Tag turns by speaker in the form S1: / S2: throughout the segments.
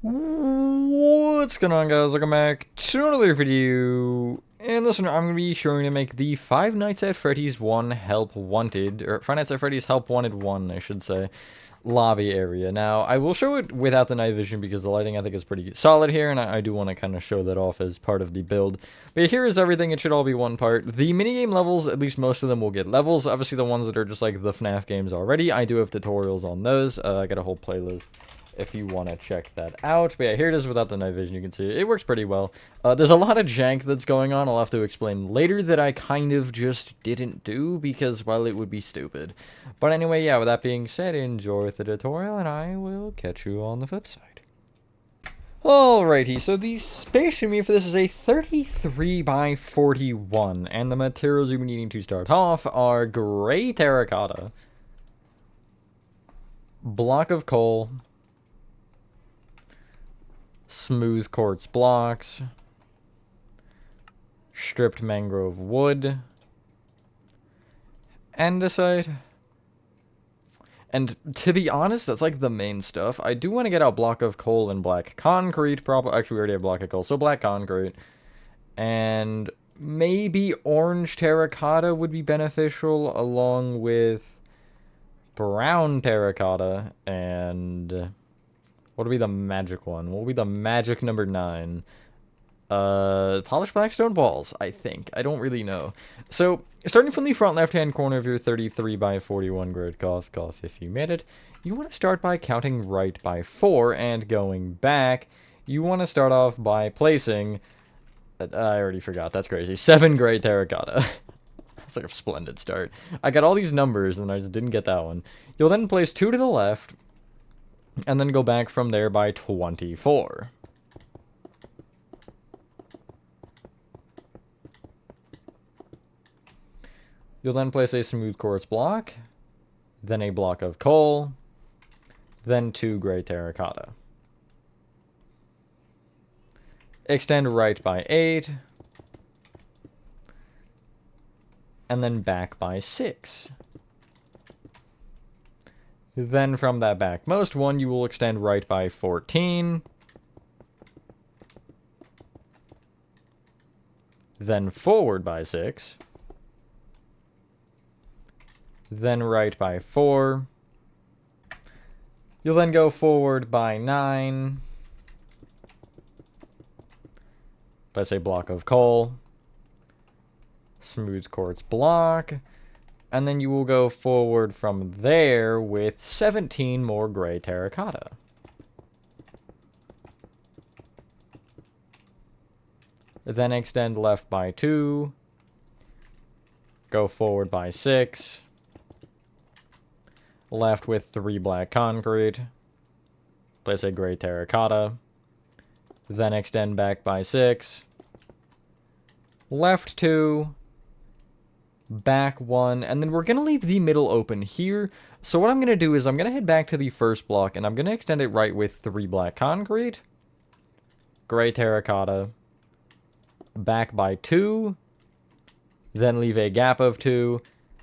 S1: What's going on, guys? Welcome back to another video. And listen, I'm going to be showing you to make the Five Nights at Freddy's 1 Help Wanted, or Five Nights at Freddy's Help Wanted 1, I should say, lobby area. Now, I will show it without the night vision because the lighting I think is pretty solid here, and I do want to kind of show that off as part of the build. But here is everything. It should all be one part. The minigame levels, at least most of them will get levels. Obviously, the ones that are just like the FNAF games already, I do have tutorials on those. I got a whole playlist if you want to check that out. But yeah, here it is without the night vision. You can see it works pretty well. There's a lot of jank that's going on. I'll have to explain later that I kind of just didn't do because, well, it would be stupid. But anyway, yeah, with that being said, enjoy the tutorial, and I will catch you on the flip side. Alrighty, so the space you need for this is a 33 by 41, and the materials you'll be needing to start off are gray terracotta, block of coal, smooth quartz blocks, stripped mangrove wood, andesite. And to be honest, that's like the main stuff. I do want to get out block of coal and black concrete. Probably, actually, we already have block of coal, so black concrete. And maybe orange terracotta would be beneficial, along with brown terracotta and what would be the magic one? What would be the magic number 9? Polished black stone balls, I think. I don't really know. So, starting from the front left-hand corner of your 33 by 41 grid, cough, cough, if you made it, you want to start by counting right by 4, and going back, you want to start off by placing, I already forgot, that's crazy, 7 gray terracotta. That's like a splendid start. I got all these numbers, and I just didn't get that one. You'll then place 2 to the left, and then go back from there by 24. You'll then place a smooth quartz block, then a block of coal, then 2 gray terracotta. Extend right by 8, and then back by 6. Then from that backmost one, you will extend right by 14. Then forward by 6. Then right by 4. You'll then go forward by 9. Place a block of coal. Smooth quartz block. And then you will go forward from there with 17 more gray terracotta. Then extend left by 2. Go forward by 6. Left with 3 black concrete. Place a gray terracotta. Then extend back by 6. Left 2. Back 1, and then we're going to leave the middle open here. So what I'm going to do is I'm going to head back to the first block, and I'm going to extend it right with 3 black concrete, gray terracotta, back by 2, then leave a gap of 2,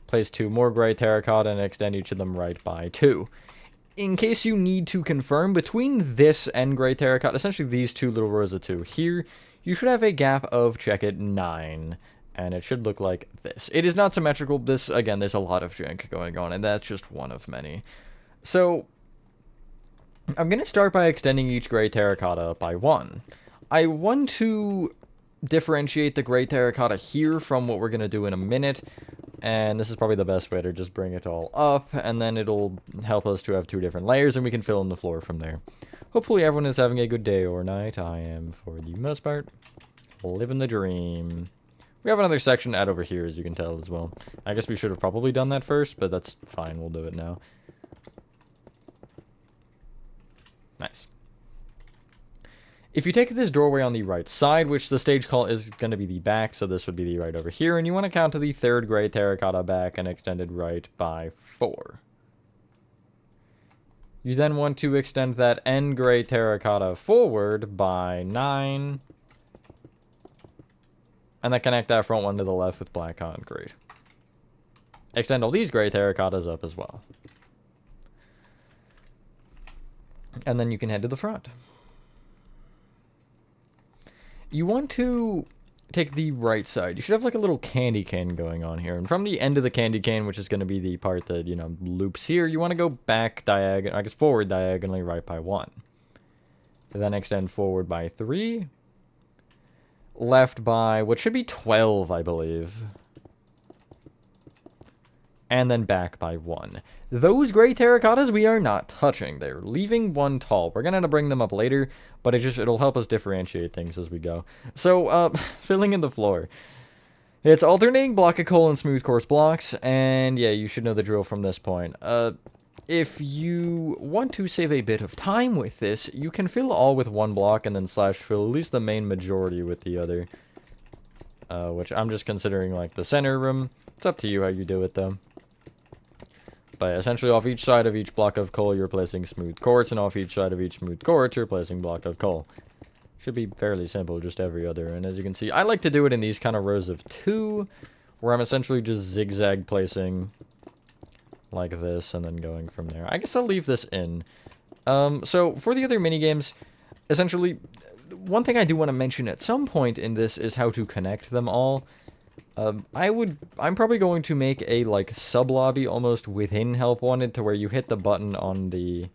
S1: place 2 more gray terracotta, and extend each of them right by 2. In case you need to confirm, between this and gray terracotta, essentially these 2 little rows of 2 here, you should have a gap of, check it, 9. And it should look like this. It is not symmetrical. This, again, there's a lot of jank going on, and that's just one of many. So, I'm going to start by extending each gray terracotta by 1. I want to differentiate the gray terracotta here from what we're going to do in a minute. And this is probably the best way to just bring it all up, and then it'll help us to have 2 different layers, and we can fill in the floor from there. Hopefully everyone is having a good day or night. I am, for the most part, living the dream. We have another section to add over here, as you can tell, as well. I guess we should have probably done that first, but that's fine. We'll do it now. Nice. If you take this doorway on the right side, which the stage call is going to be the back, so this would be the right over here, and you want to count to the 3rd gray terracotta back and extend it right by 4. You then want to extend that end gray terracotta forward by 9. And then connect that front one to the left with black concrete. Extend all these gray terracottas up as well. And then you can head to the front. you want to take the right side. You should have like a little candy cane going on here. And from the end of the candy cane, which is going to be the part that, you know, loops here, you want to go back diagonal, I guess forward diagonally right by 1. Then extend forward by 3. Left by what should be 12, I believe. And then back by 1. Those gray terracottas we are not touching. They're leaving 1 tall. We're going to bring them up later, but it'll help us differentiate things as we go. So, filling in the floor. It's alternating block of coal and smooth quartz blocks, and yeah, you should know the drill from this point. If you want to save a bit of time with this, you can fill all with 1 block and then slash fill at least the main majority with the other. Which I'm just considering like the center room. It's up to you how you do it though. But essentially off each side of each block of coal you're placing smooth quartz, and off each side of each smooth quartz you're placing block of coal. Should be fairly simple, just every other. And as you can see, I like to do it in these kind of rows of 2, where I'm essentially just zigzag placing like this, and then going from there. I guess I'll leave this in. So, for the other minigames, essentially, one thing I do want to mention at some point in this is how to connect them all. I'm probably going to make a, like, sub-lobby almost within Help Wanted, to where you hit the button on the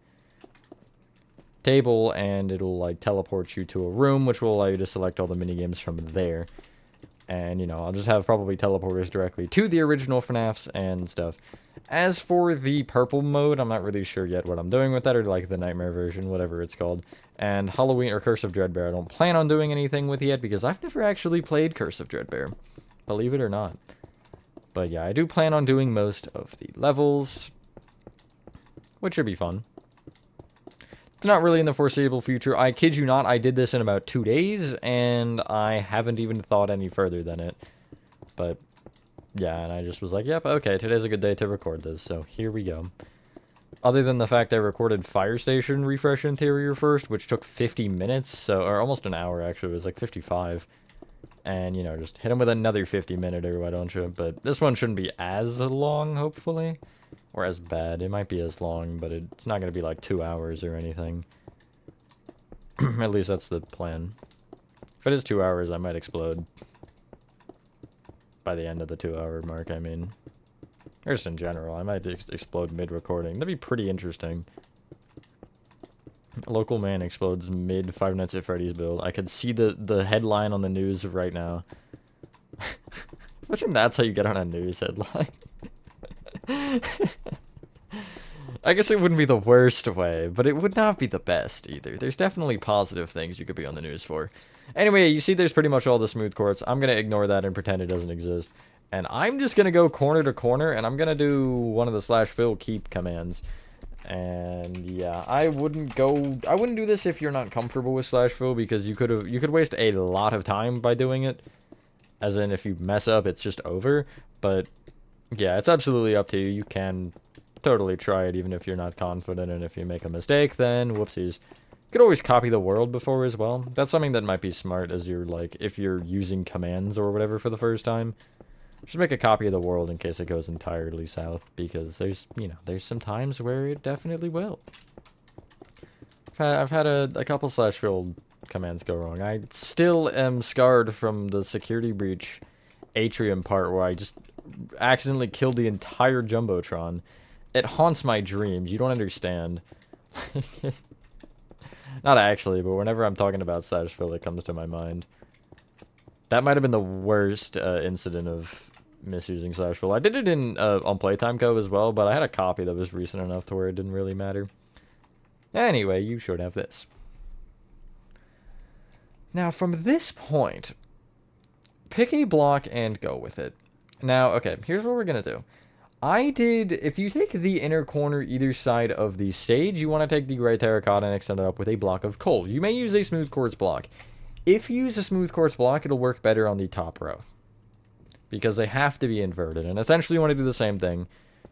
S1: table, and it'll, like, teleport you to a room, which will allow you to select all the minigames from there. And, you know, I'll just have probably teleporters directly to the original FNAFs and stuff. As for the purple mode, I'm not really sure yet what I'm doing with that, or like the nightmare version, whatever it's called. And Halloween or Curse of Dreadbear, I don't plan on doing anything with yet, because I've never actually played Curse of Dreadbear, believe it or not. But yeah, I do plan on doing most of the levels, which should be fun. It's not really in the foreseeable future. I kid you not, I did this in about 2 days, and I haven't even thought any further than it. But yeah, and I just was like, yep, okay, today's a good day to record this, so here we go. Other than the fact I recorded Fire Station Refresh Interior first, which took 50 minutes, so, or almost an hour actually, it was like 55. And, you know, just hit him with another 50-minute-er, why don't you? But this one shouldn't be as long, hopefully. Or as bad. It might be as long, but it's not going to be like 2 hours or anything. At least that's the plan. If it is 2 hours, I might explode. By the end of the 2-hour mark, I mean. Or just in general, I might explode mid-recording. That'd be pretty interesting. A local man explodes mid Five Nights at Freddy's build. I could see the headline on the news right now. Imagine that's how you get on a news headline. I guess it wouldn't be the worst way, but it would not be the best either. There's definitely positive things you could be on the news for. Anyway, you see there's pretty much all the smooth quartz. I'm going to ignore that and pretend it doesn't exist. And I'm just going to go corner to corner, and I'm going to do one of the slash fill keep commands. And yeah, I wouldn't do this if you're not comfortable with slash fill, because you could waste a lot of time by doing it. As in, if you mess up, it's just over. But yeah, it's absolutely up to you. You can totally try it even if you're not confident, and if you make a mistake, then whoopsies. You could always copy the world before as well. That's something that might be smart as you're like, if you're using commands or whatever for the first time. Just make a copy of the world in case it goes entirely south, because there's, you know, there's some times where it definitely will. I've had a couple slash fill commands go wrong. I still am scarred from the security breach atrium part where I just accidentally killed the entire Jumbotron. It haunts my dreams. You don't understand. Not actually, but whenever I'm talking about slash fill, it comes to my mind. That might have been the worst incident of misusing slash fill. I did it in on Playtime Co as well, but I had a copy that was recent enough to where it didn't really matter. Anyway, you should have this. Now, from this point, pick a block and go with it. Now, okay, here's what we're going to do. If you take the inner corner either side of the stage, you want to take the gray terracotta and extend it up with a block of coal. You may use a smooth quartz block. If you use a smooth quartz block, it'll work better on the top row, because they have to be inverted. And essentially you want to do the same thing.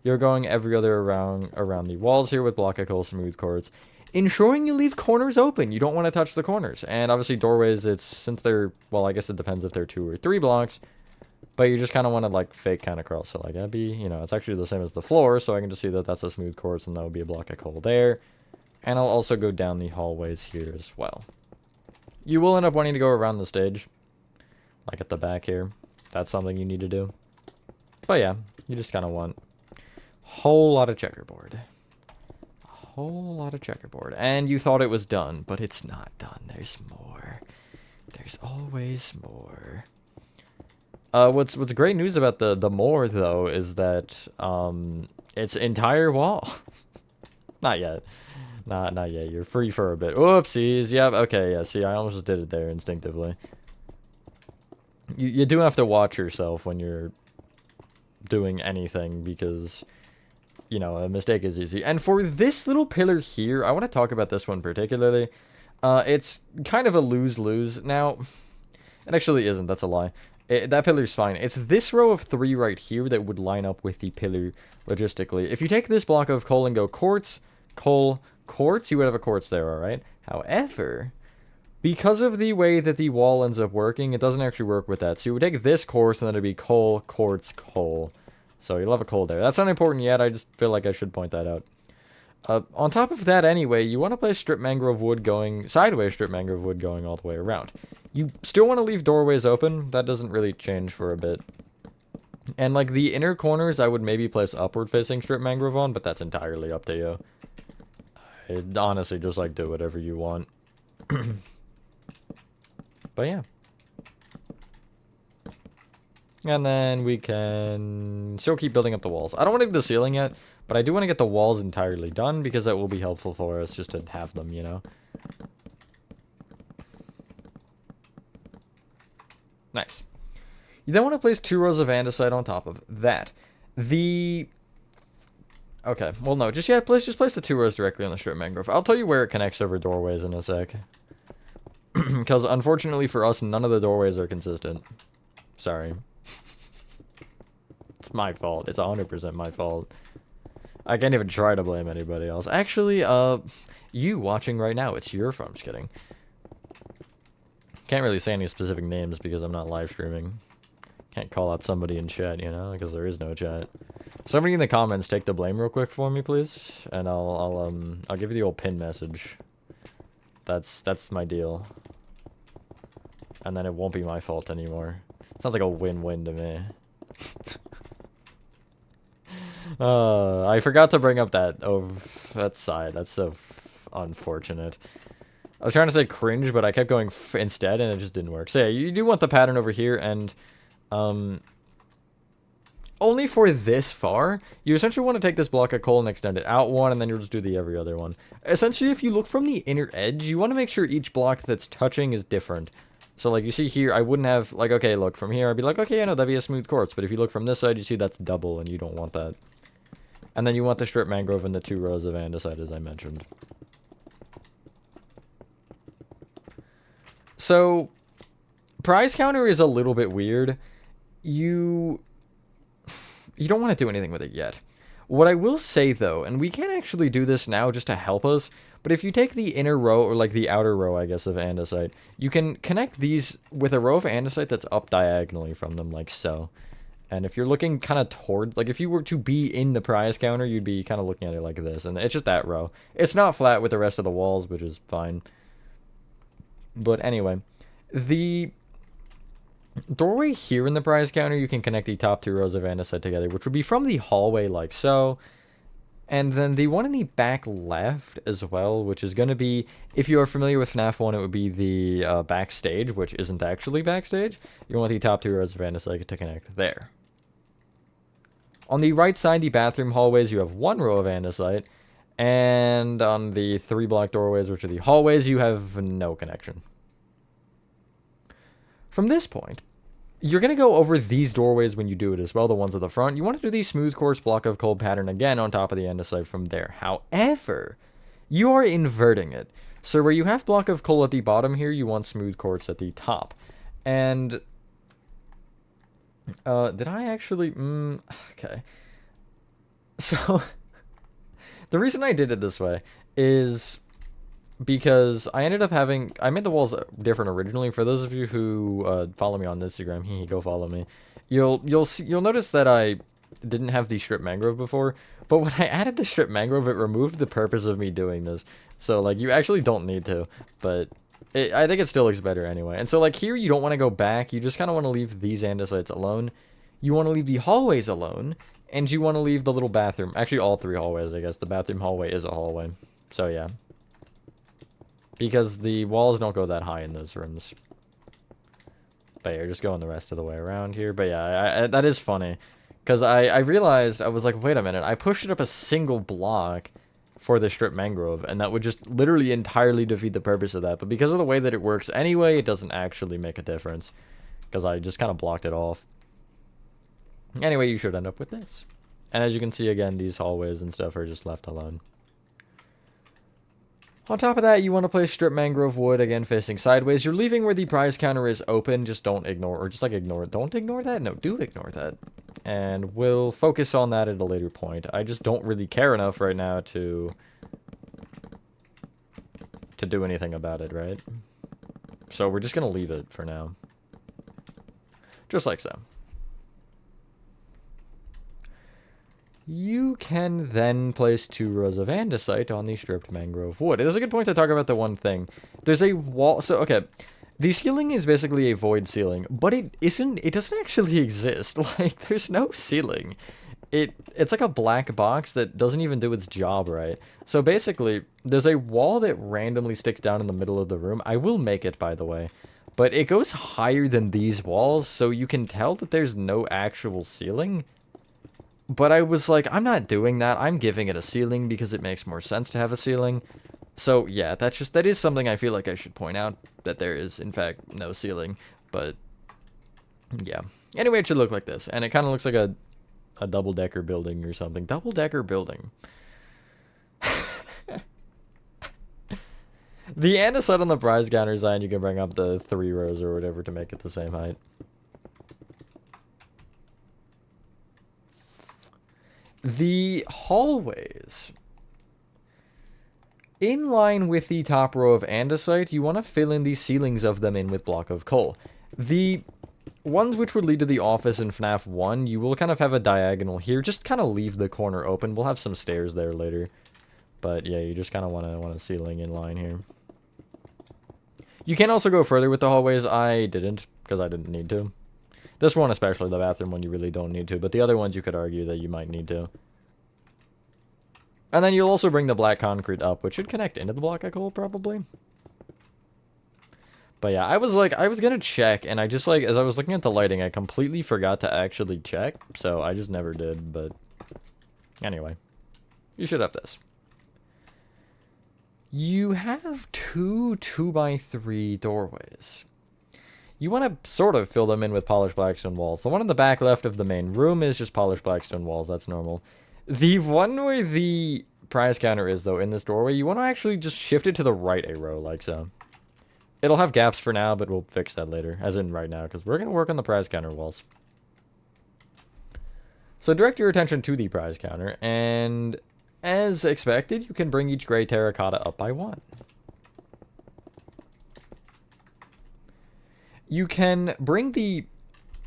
S1: You're going every other around the walls here with block of coal, smooth quartz, ensuring you leave corners open. You don't want to touch the corners. And obviously doorways, since they're, well, I guess it depends if they're 2 or 3 blocks, but you just kind of want to like fake kind of cross. So like that'd be, you know, it's actually the same as the floor, so I can just see that that's a smooth quartz, and that would be a block of coal there. And I'll also go down the hallways here as well. You will end up wanting to go around the stage. Like at the back here. That's something you need to do. But yeah, you just kind of want a whole lot of checkerboard. A whole lot of checkerboard. And you thought it was done, but it's not done. There's more. There's always more. What's great news about the more, though, is that it's entire wall. Not yet. Not yet. You're free for a bit. Whoopsies. Yep. Okay. Yeah. See, I almost did it there instinctively. You do have to watch yourself when you're doing anything because, you know, a mistake is easy. And for this little pillar here, I want to talk about this one particularly. It's kind of a lose-lose. Now, it actually isn't. That's a lie. That pillar's fine. It's this row of 3 right here that would line up with the pillar logistically. If you take this block of coal and go quartz, coal, quartz, you would have a quartz there, alright? However, because of the way that the wall ends up working, it doesn't actually work with that. So you would take this quartz and then it'd be coal, quartz, coal. So you'll have a coal there. That's not important yet. I just feel like I should point that out. On top of that anyway, you want to place strip mangrove wood going, sideways strip mangrove wood going all the way around. You still want to leave doorways open. That doesn't really change for a bit. And like the inner corners, I would maybe place upward facing strip mangrove on, but that's entirely up to you. I'd honestly just like do whatever you want. But yeah. And then we can still keep building up the walls. I don't want to do the ceiling yet, but I do want to get the walls entirely done because that will be helpful for us just to have them, you know. Nice. You then want to place 2 rows of andesite on top of that. Okay, well no, just place the 2 rows directly on the strip mangrove. I'll tell you where it connects over doorways in a sec. Because unfortunately for us, none of the doorways are consistent. Sorry. It's my fault. It's 100% my fault. I can't even try to blame anybody else. Actually, you watching right now, it's your fault. I'm just kidding. Can't really say any specific names because I'm not live streaming. Can't call out somebody in chat, you know, because there is no chat. Somebody in the comments take the blame real quick for me, please, and I'll give you the old pin message. That's my deal. And then it won't be my fault anymore. Sounds like a win-win to me. I forgot to bring up that side. That's so unfortunate. I was trying to say cringe, but I kept going instead, and it just didn't work. So yeah, you do want the pattern over here, and only for this far, you essentially want to take this block of coal and extend it out one, and then you'll just do the every other one. Essentially, if you look from the inner edge, you want to make sure each block that's touching is different. So, like, you see here, I wouldn't have, like, okay, look, from here, I'd be like, okay, I know, that'd be a smooth quartz, but if you look from this side, you see that's double, and you don't want that. And then you want the strip mangrove and the 2 rows of andesite, as I mentioned. So, prize counter is a little bit weird. You don't want to do anything with it yet. What I will say, though, and we can actually do this now just to help us, but if you take the inner row, or like the outer row, I guess, of andesite, you can connect these with a row of andesite that's up diagonally from them, like so. And if you're looking kind of toward, like if you were to be in the prize counter, you'd be kind of looking at it like this, and it's just that row. It's not flat with the rest of the walls, which is fine. But anyway, the doorway here in the prize counter, you can connect the top 2 rows of andesite together, which would be from the hallway like so. And then the one in the back left as well, which is going to be, if you are familiar with FNAF 1, it would be the backstage, which isn't actually backstage. You want the top 2 rows of andesite to connect there. On the right side, the bathroom hallways, you have 1 row of andesite. And on the 3 block doorways, which are the hallways, you have no connection. From this point, you're going to go over these doorways when you do it as well, the ones at the front. You want to do the smooth quartz block of coal pattern again on top of the andesite from there. However, you are inverting it. So where you have block of coal at the bottom here, you want smooth quartz at the top. And did I actually... okay. So, the reason I did it this way is because I ended up having... I made the walls different originally. For those of you who follow me on Instagram, go follow me. You'll notice that I didn't have the strip mangrove before, but when I added the strip mangrove, it removed the purpose of me doing this. So, like, you actually don't need to, but I think it still looks better anyway. And so, like, here you don't want to go back. You just kind of want to leave these andesites alone. You want to leave the hallways alone. And you want to leave the little bathroom. Actually, all three hallways, I guess. The bathroom hallway is a hallway. So, yeah. Because the walls don't go that high in those rooms. But yeah, you're just going the rest of the way around here. But yeah, that is funny. Because I realized, I was like, wait a minute. I pushed it up a single block for the strip mangrove. And that would just literally entirely defeat the purpose of that. But because of the way that it works anyway, it doesn't actually make a difference. Because I just kind of blocked it off. Anyway, you should end up with this. And as you can see, again, these hallways and stuff are just left alone. On top of that, you want to place strip mangrove wood, again, facing sideways. You're leaving where the prize counter is open. Just don't ignore, or just, like, ignore it. Don't ignore that? No, do ignore that. And we'll focus on that at a later point. I just don't really care enough right now to do anything about it, right? So we're just going to leave it for now. Just like so. You can then place 2 rows of andesite on the stripped mangrove wood. It is a good point to talk about the one thing. There's a wall... So, okay. The ceiling is basically a void ceiling, but it doesn't actually exist. Like, there's no ceiling. It's like a black box that doesn't even do its job right. So basically, there's a wall that randomly sticks down in the middle of the room. I will make it, by the way. But it goes higher than these walls, so you can tell that there's no actual ceiling. But I was like, I'm not doing that. I'm giving it a ceiling because it makes more sense to have a ceiling. So, yeah, that is something I feel like I should point out, that there is, in fact, no ceiling. But, yeah. Anyway, it should look like this. And it kind of looks like a double-decker building or something. Double-decker building. The andesite on the prize counter design, you can bring up the 3 rows or whatever to make it the same height. The hallways. In line with the top row of andesite, you want to fill in the ceilings of them in with block of coal. The ones which would lead to the office in FNAF 1, you will kind of have a diagonal here. Just kind of leave the corner open. We'll have some stairs there later. But yeah, you just kind of want a ceiling in line here. You can also go further with the hallways. I didn't, because I didn't need to. This one, especially the bathroom one, you really don't need to. But the other ones, you could argue that you might need to. And then you'll also bring the black concrete up, which should connect into the block of coal, probably. But yeah, I was going to check, and I just, like, as I was looking at the lighting, I completely forgot to actually check. So I just never did, but anyway. You should have this. You have 2 2x3 doorways. You want to sort of fill them in with polished blackstone walls. The one in the back left of the main room is just polished blackstone walls. That's normal. The one where the prize counter is, though, in this doorway, you want to actually just shift it to the right a row, like so. It'll have gaps for now, but we'll fix that later. As in right now, because we're going to work on the prize counter walls. So direct your attention to the prize counter, and as expected, you can bring each gray terracotta up by 1. You can bring the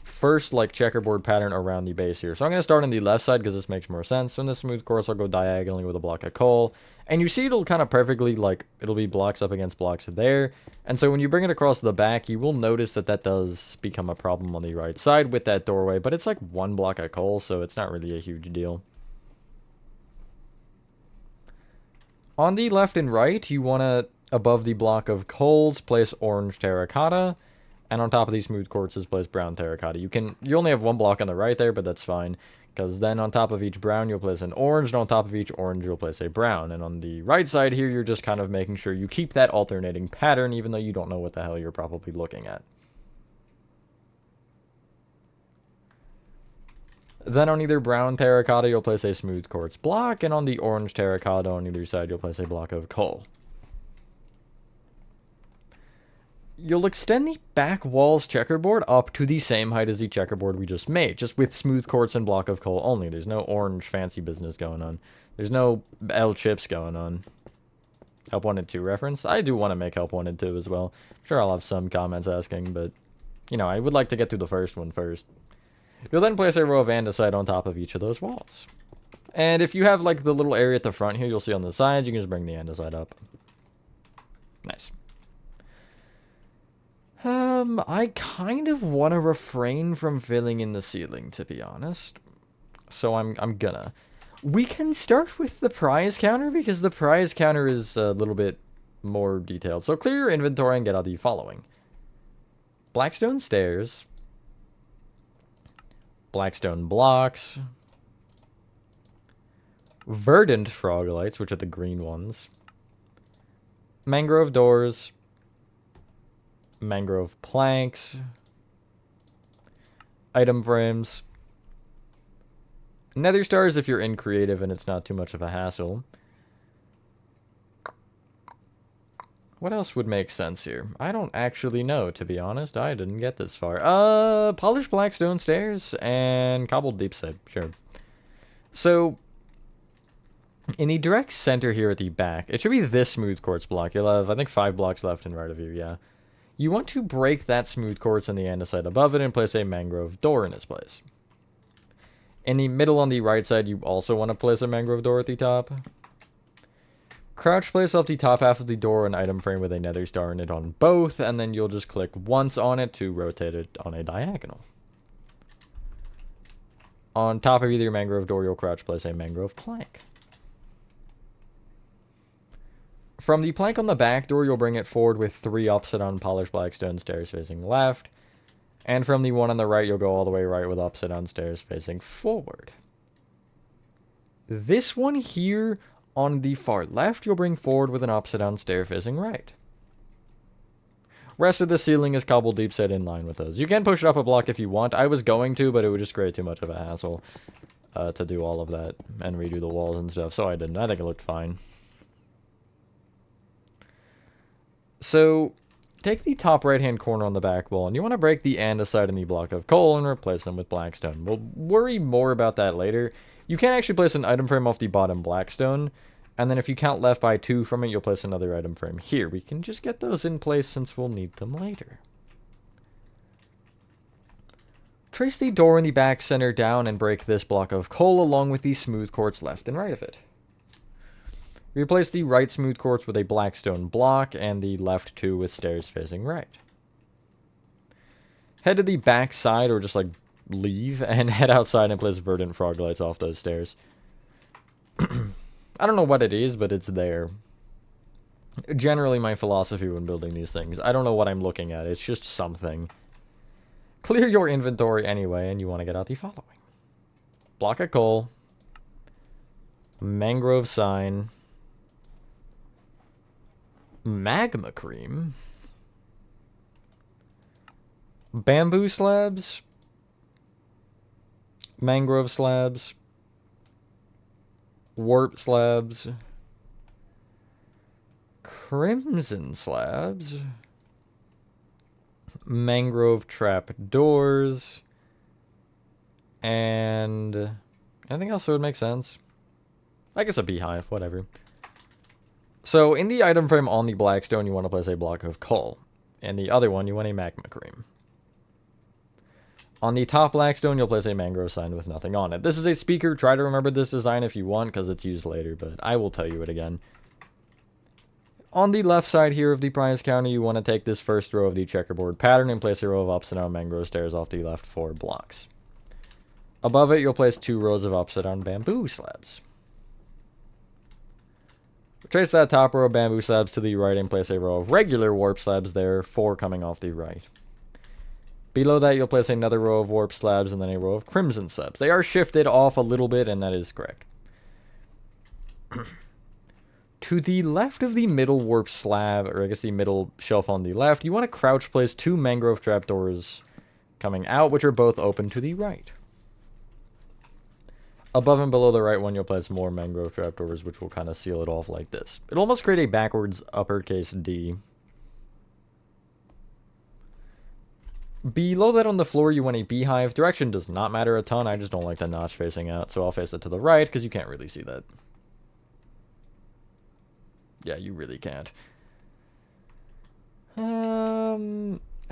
S1: first, like, checkerboard pattern around the base here. So I'm going to start on the left side because this makes more sense. So in this smooth course, I'll go diagonally with a block of coal. And you see it'll kind of perfectly, like, it'll be blocks up against blocks there. And so when you bring it across the back, you will notice that that does become a problem on the right side with that doorway. But it's like 1 block of coal, so it's not really a huge deal. On the left and right, you want to, above the block of coals, place orange terracotta. And on top of these smooth quartzes, place brown terracotta. You only have 1 block on the right there, but that's fine. Because then on top of each brown, you'll place an orange. And on top of each orange, you'll place a brown. And on the right side here, you're just kind of making sure you keep that alternating pattern, even though you don't know what the hell you're probably looking at. Then on either brown terracotta, you'll place a smooth quartz block. And on the orange terracotta on either side, you'll place a block of coal. You'll extend the back wall's checkerboard up to the same height as the checkerboard we just made, just with smooth quartz and block of coal only. There's no orange fancy business going on. There's no L chips going on. Help Wanted 2 reference? I do want to make Help Wanted 2 as well. I'm sure I'll have some comments asking, but, you know, I would like to get through the first one first. You'll then place a row of andesite on top of each of those walls. And if you have, like, the little area at the front here, you'll see on the sides, you can just bring the andesite up. Nice. I kind of want to refrain from filling in the ceiling, to be honest. So I'm gonna. We can start with the prize counter because the prize counter is a little bit more detailed. So clear your inventory and get out the following. Blackstone stairs. Blackstone blocks. Verdant frog lights, which are the green ones. Mangrove doors. Mangrove planks. Item frames. Nether stars if you're in creative and it's not too much of a hassle. What else would make sense here? I don't actually know, to be honest. I didn't get this far. Polished blackstone stairs and cobbled deep set. Sure. So, in the direct center here at the back, it should be this smooth quartz block. You'll have, I think, 5 blocks left and right of you, yeah. You want to break that smooth quartz in the andesite above it and place a mangrove door in its place. In the middle on the right side, you also want to place a mangrove door at the top. Crouch place off the top half of the door an item frame with a nether star in it on both, and then you'll just click once on it to rotate it on a diagonal. On top of either mangrove door, you'll crouch place a mangrove plank. From the plank on the back door, you'll bring it forward with 3 upside down polished blackstone stairs facing left. And from the one on the right, you'll go all the way right with upside down stairs facing forward. This one here on the far left, you'll bring forward with an upside down stair facing right. Rest of the ceiling is cobbled deep set in line with those. You can push it up a block if you want. I was going to, but it would just create too much of a hassle to do all of that and redo the walls and stuff, so I didn't. I think it looked fine. So, take the top right-hand corner on the back wall, and you want to break the andesite in the block of coal and replace them with blackstone. We'll worry more about that later. You can actually place an item frame off the bottom blackstone, and then if you count left by 2 from it, you'll place another item frame here. We can just get those in place since we'll need them later. Trace the door in the back center down and break this block of coal along with the smooth quartz left and right of it. Replace the right smooth quartz with a blackstone block and the left 2 with stairs facing right. Head to the back side, or just like leave, and head outside and place verdant frog lights off those stairs. I don't know what it is, but it's there. Generally my philosophy when building these things. I don't know what I'm looking at, it's just something. Clear your inventory anyway, and you want to get out the following. Block of coal. Mangrove sign. Magma cream. Bamboo slabs. Mangrove slabs. Warp slabs. Crimson slabs. Mangrove trap doors. And anything else that would make sense? I guess a beehive, whatever. So, in the item frame on the blackstone, you want to place a block of coal. And the other one, you want a magma cream. On the top blackstone, you'll place a mangrove sign with nothing on it. This is a speaker. Try to remember this design if you want, because it's used later, but I will tell you it again. On the left side here of the prize counter, you want to take this first row of the checkerboard pattern and place a row of upside down mangrove stairs off the left 4 blocks. Above it, you'll place 2 rows of upside down bamboo slabs. Trace that top row of bamboo slabs to the right and place a row of regular warp slabs there, 4 coming off the right. Below that, you'll place another row of warp slabs and then a row of crimson slabs. They are shifted off a little bit, and that is correct. To the left of the middle warp slab, or I guess the middle shelf on the left, you want to crouch place 2 mangrove trapdoors coming out, which are both open to the right. Above and below the right one, you'll place more mangrove trapdoors, which will kind of seal it off like this. It'll almost create a backwards uppercase D. Below that on the floor, you want a beehive. Direction does not matter a ton. I just don't like the notch facing out, so I'll face it to the right, because you can't really see that. Yeah, you really can't.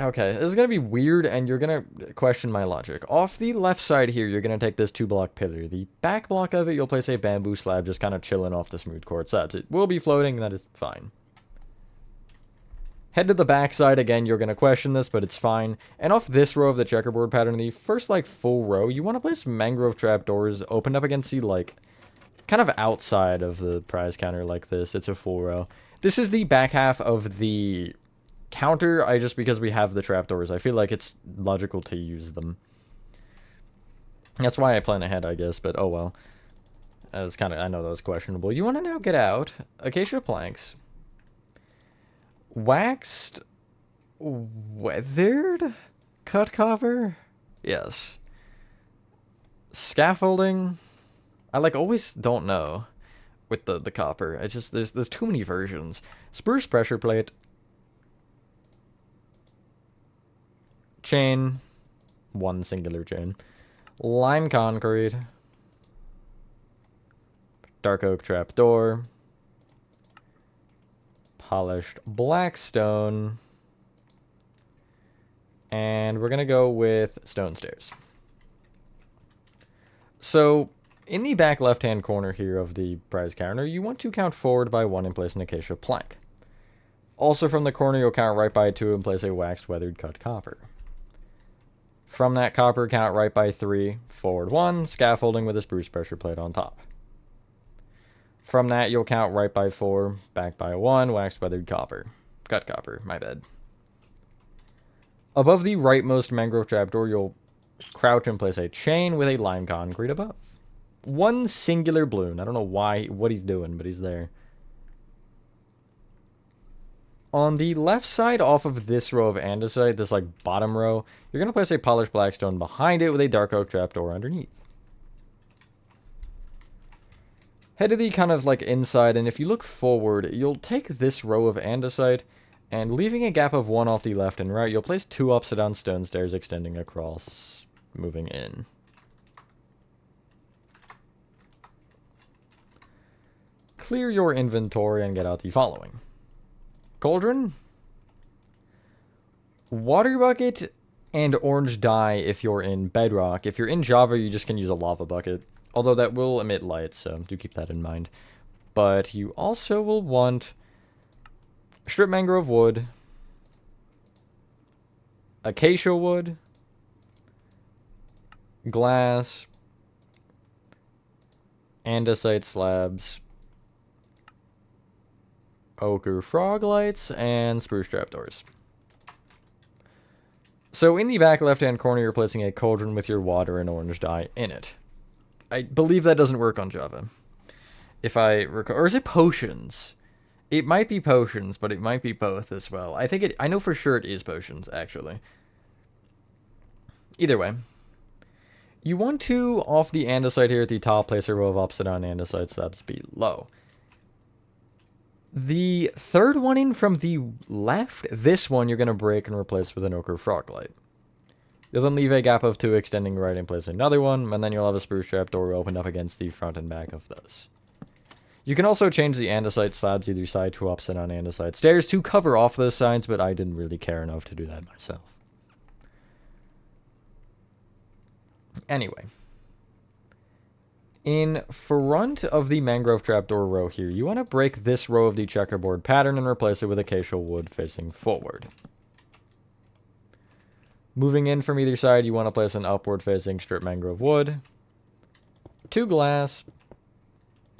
S1: Okay, this is going to be weird, and you're going to question my logic. Off the left side here, you're going to take this 2-block pillar. The back block of it, you'll place a bamboo slab just kind of chilling off the smooth quartz slabs. It will be floating, and that is fine. Head to the back side again, you're going to question this, but it's fine. And off this row of the checkerboard pattern, the first, like, full row, you want to place mangrove trapdoors opened up against the, like, kind of outside of the prize counter like this. It's a full row. This is the back half of the counter, just because we have the trapdoors. I feel like it's logical to use them. That's why I plan ahead, I guess, but oh well. I know that was questionable. You want to now get out acacia planks. Waxed, weathered, cut copper? Yes. Scaffolding? I, like, always don't know with the copper. It's just, there's too many versions. Spruce pressure plate. Chain. One singular chain. Lime concrete. Dark oak trapdoor. Polished black stone. And we're going to go with stone stairs. So, in the back left-hand corner here of the prize counter, you want to count forward by 1 and place an acacia plank. Also from the corner, you'll count right by 2 and place a waxed weathered cut copper. From that copper, count right by 3, forward 1, scaffolding with a spruce pressure plate on top. From that, you'll count right by 4, back by 1, waxed weathered copper. Cut copper, my bad. Above the rightmost mangrove trapdoor, you'll crouch and place a chain with a lime concrete above. One singular balloon. I don't know what he's doing, but he's there. On the left side, off of this row of andesite, this, like, bottom row, you're going to place a polished black stone behind it with a dark oak trapdoor underneath. Head to the kind of, like, inside, and if you look forward, you'll take this row of andesite, and leaving a gap of 1 off the left and right, you'll place 2 upside down stone stairs extending across, moving in. Clear your inventory and get out the following. Cauldron, water bucket, and orange dye if you're in Bedrock. If you're in Java, you just can use a lava bucket. Although that will emit light, so do keep that in mind. But you also will want strip mangrove wood, acacia wood, glass, andesite slabs, ochre frog lights, and spruce trapdoors. So in the back left-hand corner, you're placing a cauldron with your water and orange dye in it. I believe that doesn't work on Java. If I recall, or is it potions? It might be potions, but it might be both as well. I know for sure it is potions, actually. Either way. You want to, off the andesite here at the top, place a row of upside down andesite slabs below. The third one in from the left, this one you're going to break and replace with an ochre frog light. You'll then leave a gap of 2 extending right and place another one, and then you'll have a spruce trapdoor opened up against the front and back of those. You can also change the andesite slabs either side to upside down andesite stairs to cover off those sides, but I didn't really care enough to do that myself. Anyway. In front of the mangrove trapdoor row here, you want to break this row of the checkerboard pattern and replace it with acacia wood facing forward. Moving in from either side, you want to place an upward facing strip mangrove wood, 2 glass,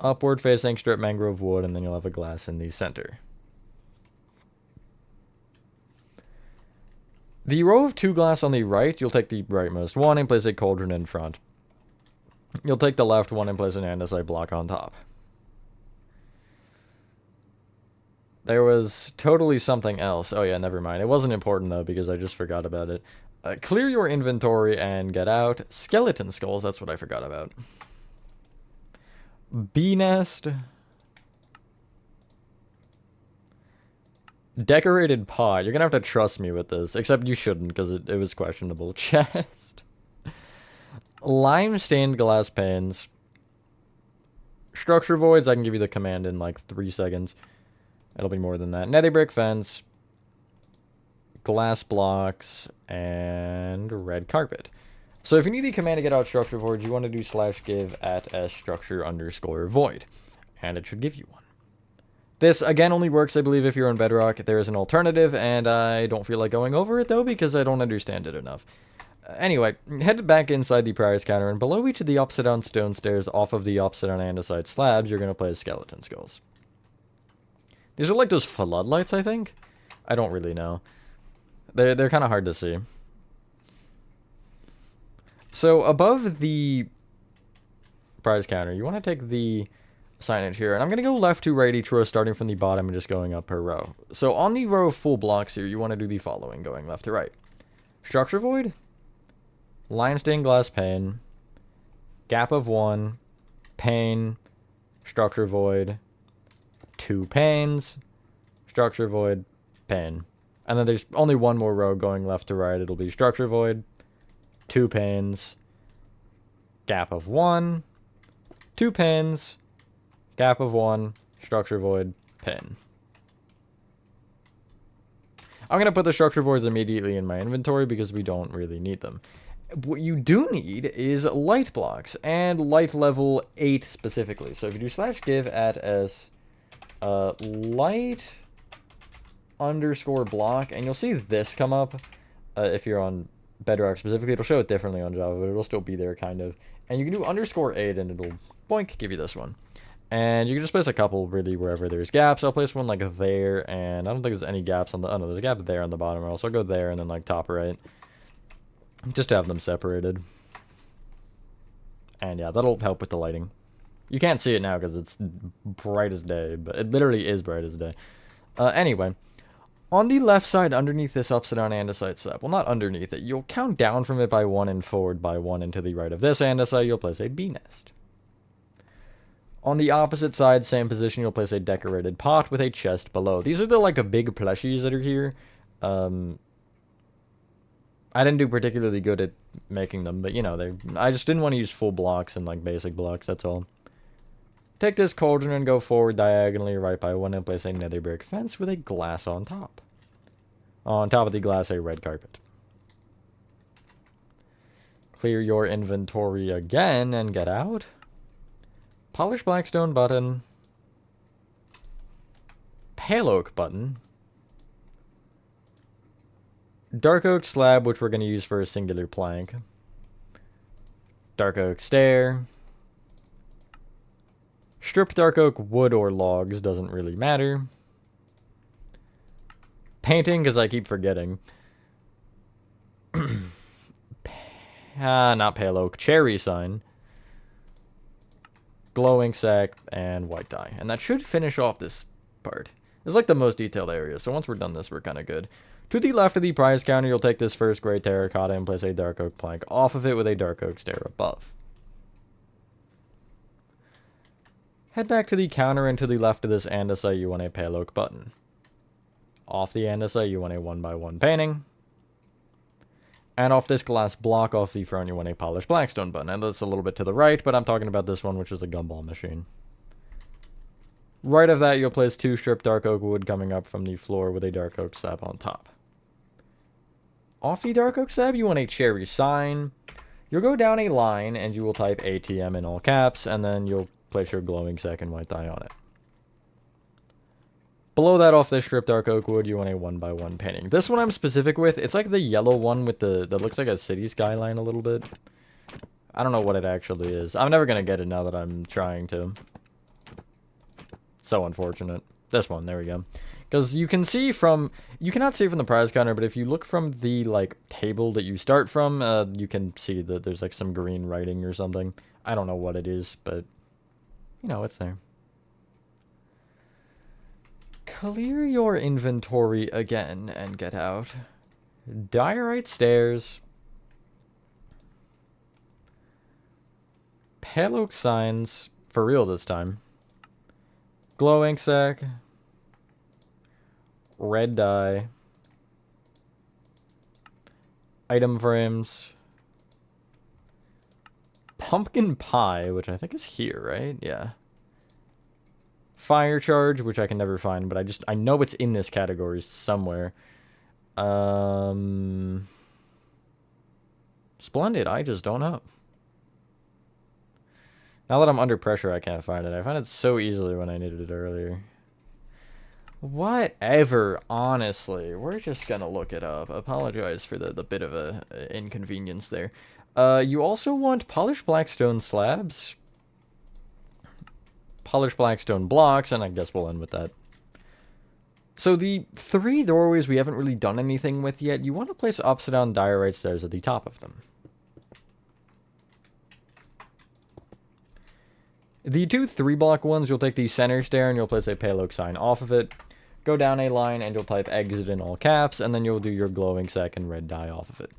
S1: upward facing strip mangrove wood, and then you'll have a glass in the center. The row of 2 glass on the right, you'll take the rightmost one and place a cauldron in front. You'll take the left one and place an andesite block on top. There was totally something else. Oh yeah, never mind. It wasn't important though because I just forgot about it. Clear your inventory and get out. Skeleton skulls, that's what I forgot about. Bee nest. Decorated pot. You're gonna have to trust me with this. Except you shouldn't because it was questionable. Chest. Lime stained glass panes. Structure voids. I can give you the command in like 3 seconds. It'll be more than that. Nether brick fence. Glass blocks. And red carpet. So if you need the command to get out structure voids, you want to do /give at @structure_void. And it should give you one. This, again, only works, I believe, if you're on Bedrock. There is an alternative, and I don't feel like going over it, though, because I don't understand it enough. Anyway, head back inside the prize counter, and below each of the upside-down stone stairs off of the upside-down andesite slabs, you're going to place skeleton skulls. These are like those floodlights, I think? I don't really know. They're kind of hard to see. So, above the prize counter, you want to take the signage here, and I'm going to go left to right each row, starting from the bottom and just going up per row. So, on the row of full blocks here, you want to do the following, going left to right. Structure void, lime stained glass pane, gap of 1, pane, structure void, 2 panes, structure void, pane. And then there's only one more row going left to right. It'll be structure void, 2 panes, gap of 1, 2 panes, gap of 1, structure void, pane. I'm going to put the structure voids immediately in my inventory because we don't really need them. What you do need is light blocks, and light level 8 specifically. So if you do /give at s light underscore block, and you'll see this come up if you're on Bedrock specifically. It'll show it differently on Java, but it'll still be there kind of. And you can do _8 and it'll boink give you this one. And you can just place a couple really wherever there's gaps. I'll place one like there, and I don't think there's any gaps on the, oh no, there's a gap there on the bottom. I'll go there and then like top right. Just to have them separated. And yeah, that'll help with the lighting. You can't see it now because it's bright as day, but it literally is bright as day. Anyway, on the left side underneath this upside down andesite slab, well, not underneath it, you'll count down from it by 1 and forward by 1, and to the right of this andesite, you'll place a bee nest. On the opposite side, same position, you'll place a decorated pot with a chest below. These are the like big plushies that are here. I didn't do particularly good at making them, but you know, I just didn't want to use full blocks and like basic blocks, that's all. Take this cauldron and go forward diagonally right by 1 and place a nether brick fence with a glass on top. On top of the glass, a red carpet. Clear your inventory again and get out. Polish blackstone button. Pale oak button. Dark oak slab, which we're going to use for a singular plank. Dark oak stair. Strip dark oak wood or logs, doesn't really matter. Painting, because I keep forgetting. Not pale oak. Cherry sign. Glowing sack, and white dye. And that should finish off this part. It's like the most detailed area, so once we're done this, we're kind of good. To the left of the prize counter, you'll take this first gray terracotta and place a dark oak plank off of it with a dark oak stair above. Head back to the counter, and to the left of this andesite, you want a pale oak button. Off the andesite, you want a 1x1 painting. And off this glass block off the front, you want a polished blackstone button. And that's a little bit to the right, but I'm talking about this one, which is a gumball machine. Right of that, you'll place 2 stripped dark oak wood coming up from the floor with a dark oak slab on top. Off the dark oak slab, you want a cherry sign. You'll go down a line, and you will type ATM in all caps, and then you'll place your glowing second white dye on it. Below that, off this stripped dark oak wood, you want a 1x1 painting. This one I'm specific with. It's like the yellow one with that looks like a city skyline a little bit. I don't know what it actually is. I'm never going to get it now that I'm trying to. So unfortunate. This one, there we go. Because you can see from, you cannot see from the prize counter, but if you look from the like table that you start from, you can see that there's like some green writing or something. I don't know what it is, but you know, it's there. Clear your inventory again and get out. Diorite stairs. Pale oak signs, for real this time. Glowing sack. Red dye. Item frames. Pumpkin pie, which I think is here, right? Yeah. Fire charge, which I can never find, but I know it's in this category somewhere. Splendid, I just don't know. Now that I'm under pressure, I can't find it. I found it so easily when I needed it earlier. Whatever, honestly. We're just gonna look it up. Apologize for the bit of a inconvenience there. You also want polished blackstone slabs, polished blackstone blocks, and I guess we'll end with that. So the 3 doorways we haven't really done anything with yet, you want to place upside down diorite stairs at the top of them. The 2 3-block ones, you'll take the center stair and you'll place a payload sign off of it. Go down a line and you'll type exit in all caps, and then you'll do your glowing second red dye off of it.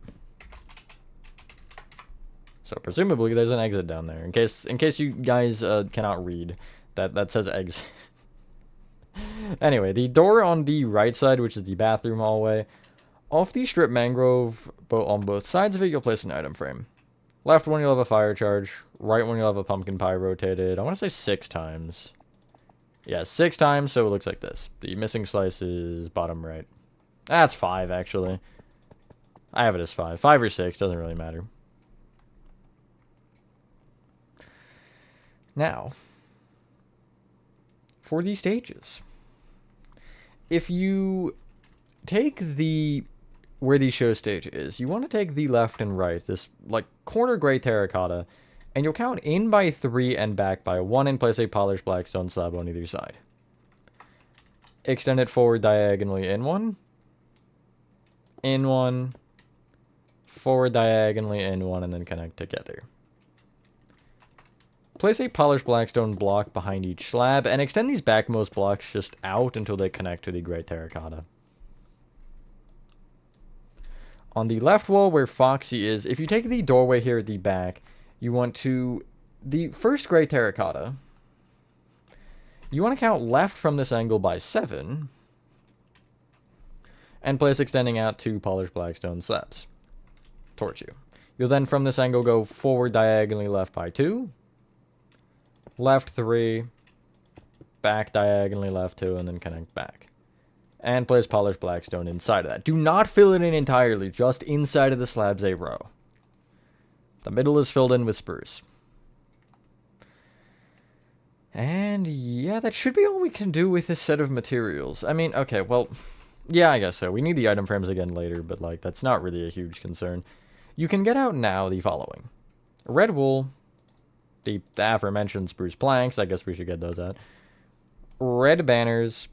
S1: So presumably there's an exit down there, in case you guys cannot read. That says exit. Anyway, the door on the right side, which is the bathroom hallway, off the strip mangrove on both sides of it, you'll place an item frame. Left one, you'll have a fire charge. Right one, you'll have a pumpkin pie rotated. I want to say 6 times. Yeah, 6 times, so it looks like this. The missing slice is bottom right. That's 5, actually. I have it as 5. 5 or 6, doesn't really matter. Now, for these stages. If you take where the show stage is, you want to take the left and right, this like corner gray terracotta, and you'll count in by 3 and back by 1 and place a polished blackstone slab on either side. Extend it forward diagonally in 1, forward diagonally in 1, and then connect together. Place a polished blackstone block behind each slab, and extend these backmost blocks just out until they connect to the gray terracotta. On the left wall where Foxy is, if you take the doorway here at the back, you want to... the first gray terracotta, you want to count left from this angle by 7, and place extending out 2 polished blackstone slabs towards you. You'll then from this angle go forward diagonally left by 2, left 3, back diagonally left 2, and then connect back. And place polished blackstone inside of that. Do not fill it in entirely, just inside of the slabs a row. The middle is filled in with spruce. And yeah, that should be all we can do with this set of materials. I mean, okay, well, yeah, I guess so. We need the item frames again later, but like, that's not really a huge concern. You can get out now the following. Red wool, the aforementioned spruce planks, I guess we should get those out. Red banners,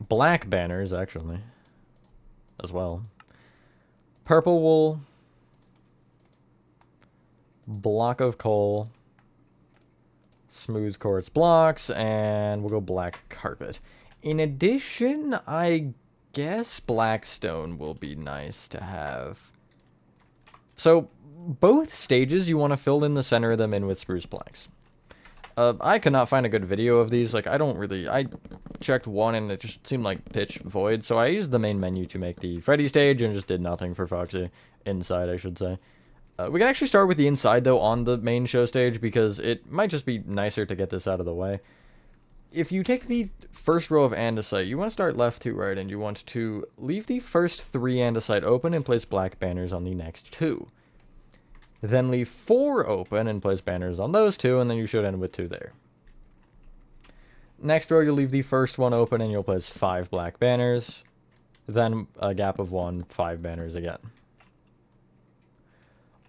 S1: black banners, actually, as well. Purple wool, block of coal, smooth quartz blocks, and we'll go black carpet. In addition, I guess black stone will be nice to have. So, both stages, you want to fill in the center of them in with spruce planks. I could not find a good video of these. Like, I checked one and it just seemed like pitch void. So I used the main menu to make the Freddy stage and just did nothing for Foxy. Inside, I should say. We can actually start with the inside, though, on the main show stage, because it might just be nicer to get this out of the way. If you take the first row of andesite, you want to start left to right, and you want to leave the first 3 andesite open and place black banners on the next 2. Then leave 4 open and place banners on those 2, and then you should end with 2 there. Next row, you'll leave the first one open and you'll place 5 black banners. Then a gap of 1, 5 banners again.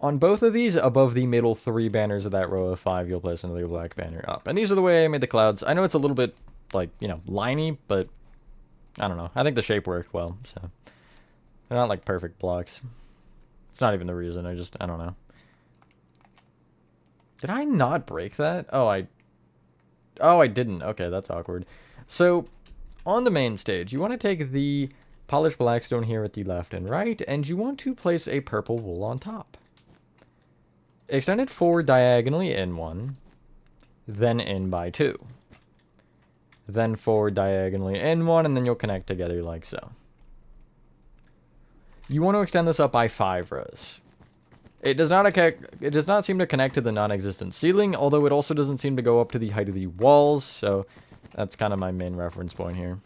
S1: On both of these, above the middle 3 banners of that row of 5, you'll place another black banner up. And these are the way I made the clouds. I know it's a little bit, like, you know, liney, but I don't know. I think the shape worked well, so. They're not, like, perfect blocks. It's not even the reason. I don't know. Did I not break that? Oh, I didn't. Okay, that's awkward. So, on the main stage, you want to take the polished blackstone here at the left and right, and you want to place a purple wool on top. Extend it forward diagonally in 1, then in by 2. Then forward diagonally in 1, and then you'll connect together like so. You want to extend this up by 5 rows. It does not seem to connect to the non-existent ceiling, although it also doesn't seem to go up to the height of the walls, so that's kind of my main reference point here.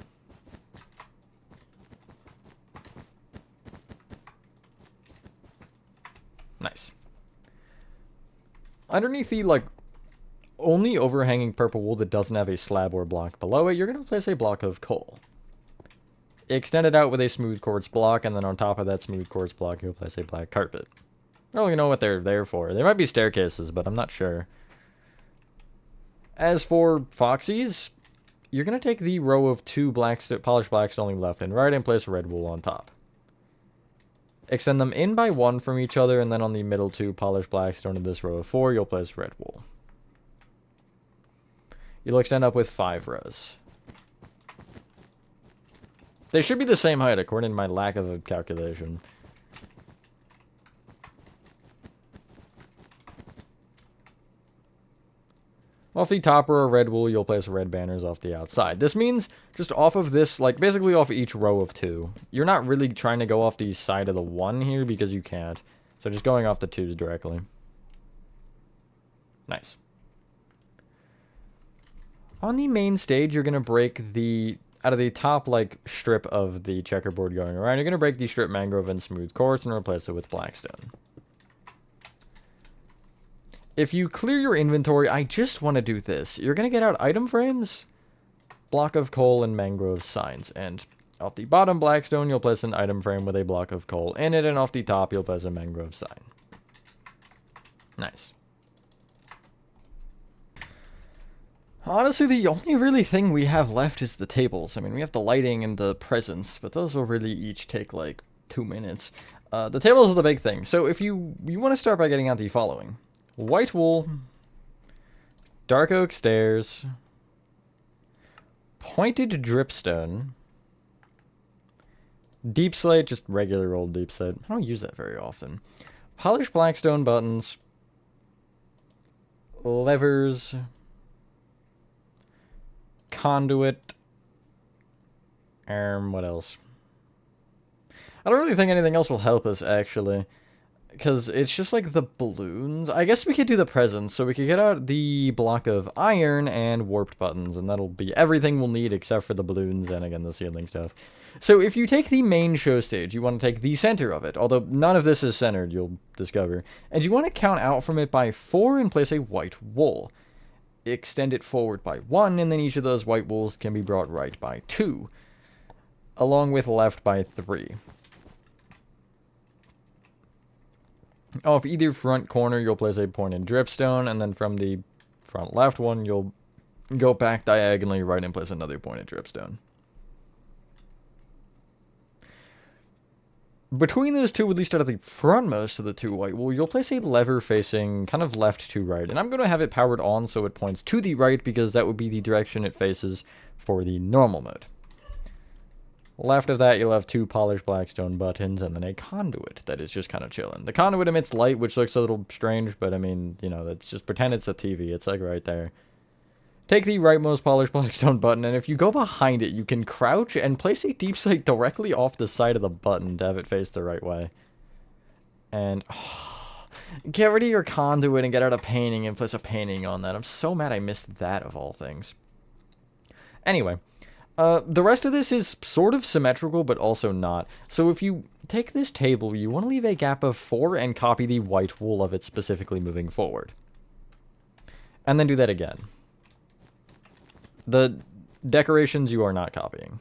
S1: Nice. Underneath the, like, only overhanging purple wool that doesn't have a slab or block below it, you're going to place a block of coal. Extend it out with a smooth quartz block, and then on top of that smooth quartz block, you'll place a black carpet. I don't really know what they're there for. They might be staircases, but I'm not sure. As for foxies, you're going to take the row of 2 polished blackstone left and right and place red wool on top. Extend them in by 1 from each other, and then on the middle 2 polished blackstone in this row of 4, you'll place red wool. You'll extend up with 5 rows. They should be the same height, according to my lack of a calculation. Off the top row of red wool, you'll place red banners off the outside. This means just off of this, like basically off each row of 2. You're not really trying to go off the side of the 1 here because you can't. So just going off the 2s directly. Nice. On the main stage, you're going to break out of the top, like, strip of the checkerboard going around, you're going to break the strip mangrove and smooth quartz and replace it with blackstone. If you clear your inventory, I just want to do this. You're going to get out item frames, block of coal, and mangrove signs. And off the bottom blackstone, you'll place an item frame with a block of coal in it, and off the top, you'll place a mangrove sign. Nice. Honestly, the only really thing we have left is the tables. I mean, we have the lighting and the presents, but those will really each take, like, 2 minutes. The tables are the big thing. So if you want to start by getting out the following. White wool, dark oak stairs, pointed dripstone, deep slate, just regular old deep slate. I don't use that very often. Polished blackstone buttons, levers, conduit, what else? I don't really think anything else will help us, actually. Because it's just like the balloons. I guess we could do the presents. So we could get out the block of iron and warped buttons. And that'll be everything we'll need except for the balloons and, again, the ceiling stuff. So if you take the main show stage, you want to take the center of it. Although none of this is centered, you'll discover. And you want to count out from it by 4 and place a white wool. Extend it forward by 1, and then each of those white wools can be brought right by 2. Along with left by 3. Off either front corner, you'll place a pointed dripstone, and then from the front left one, you'll go back diagonally right and place another pointed dripstone. Between those two, at least out of the frontmost of the 2 white wool, you'll place a lever facing kind of left to right. And I'm going to have it powered on so it points to the right because that would be the direction it faces for the normal mode. Left of that, you'll have 2 polished blackstone buttons and then a conduit that is just kind of chilling. The conduit emits light, which looks a little strange, but I mean, you know, that's just pretend it's a TV. It's like right there. Take the rightmost polished blackstone button, and if you go behind it, you can crouch and place a deep slate directly off the side of the button to have it face the right way. And get rid of your conduit and get out a painting and place a painting on that. I'm so mad I missed that of all things. Anyway. The rest of this is sort of symmetrical, but also not. So if you take this table, you want to leave a gap of 4 and copy the white wool of it specifically moving forward. And then do that again. The decorations you are not copying.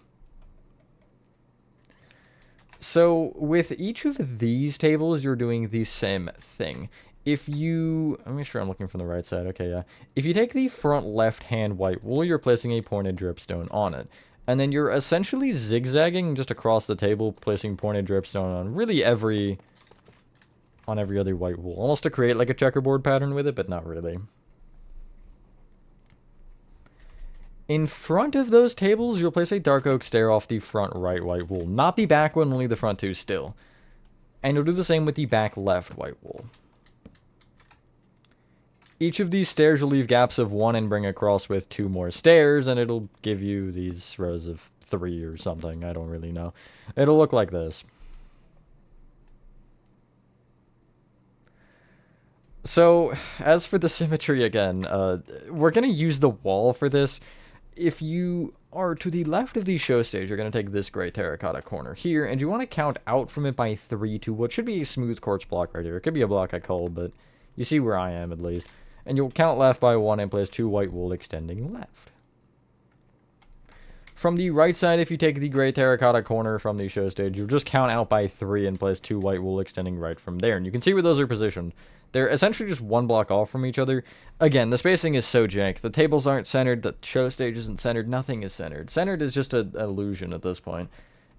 S1: So with each of these tables, you're doing the same thing. If you... let me make sure I'm looking from the right side. Okay, yeah. If you take the front left-hand white wool, you're placing a pointed dripstone on it. And then you're essentially zigzagging just across the table, placing pointed dripstone on really every other white wool. Almost to create like a checkerboard pattern with it, but not really. In front of those tables, you'll place a dark oak stair off the front right white wool. Not the back one, only the front 2 still. And you'll do the same with the back left white wool. Each of these stairs will leave gaps of 1 and bring across with 2 more stairs, and it'll give you these rows of 3 or something. I don't really know. It'll look like this. So, as for the symmetry again, we're going to use the wall for this. If you are to the left of the show stage, you're going to take this gray terracotta corner here, and you want to count out from it by 3 to what should be a smooth quartz block right here. It could be a block I called, but you see where I am at least. And you'll count left by 1 and place 2 white wool extending left. From the right side, if you take the gray terracotta corner from the show stage, you'll just count out by 3 and place 2 white wool extending right from there. And you can see where those are positioned. They're essentially just 1 block off from each other. Again, the spacing is so jank. The tables aren't centered, the show stage isn't centered, nothing is centered. Centered is just an illusion at this point.